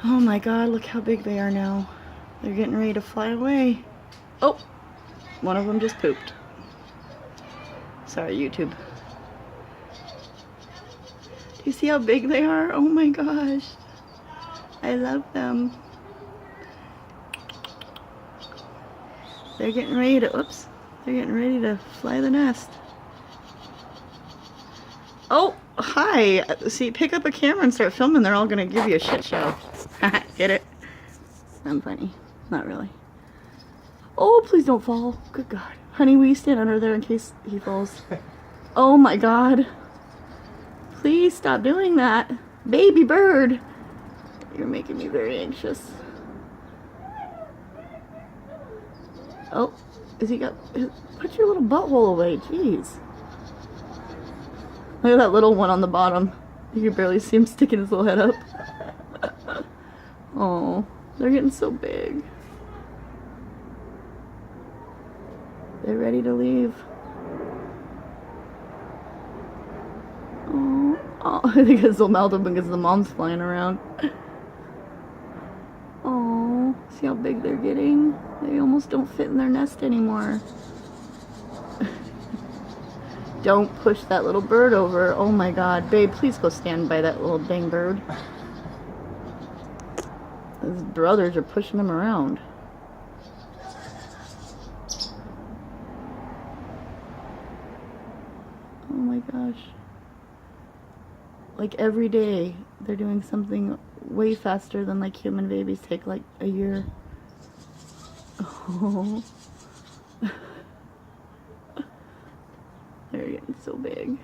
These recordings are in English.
Oh my god, look how big they are now. They're getting ready to fly away. Oh, one of them just pooped. Sorry, YouTube. Do you see how big they are? Oh my gosh. I love them. They're getting ready to, oops, they're getting ready to fly the nest. Oh, hi. See, pick up a camera and start filming. They're all going to give you a shit show. Get it? I'm funny. Not really. Oh, please don't fall. Good God. Honey, will you stand under there in case he falls? Oh my God. Please stop doing that. Baby bird. You're making me very anxious. Oh, is he got... Put your little butthole away. Jeez. Look at that little one on the bottom. You can barely see him sticking his little head up. Oh, they're getting so big. They're ready to leave. Oh, oh. I think it's so mouth open because the mom's flying around. Oh, see how big they're getting? They almost don't fit in their nest anymore. Don't push that little bird over. Oh my God. Babe, please go stand by that little dang bird. His brothers are pushing him around. Oh my gosh. Like every day, they're doing something way faster than like human babies take like a year. Oh. They're getting so big.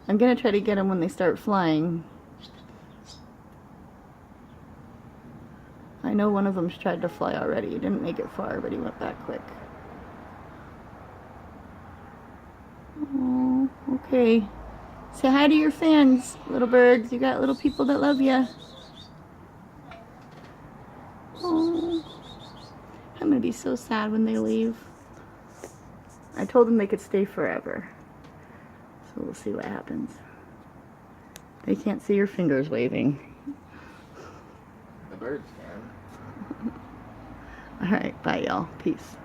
I'm gonna try to get them when they start flying. I know one of them's tried to fly already. He didn't make it far, but he went back quick. Oh, okay. Say hi to your fans, little birds. You got little people that love you. Oh, I'm gonna be so sad when they leave. I told them they could stay forever. So we'll see what happens. They can't see your fingers waving. The birds can. Alright, bye y'all. Peace.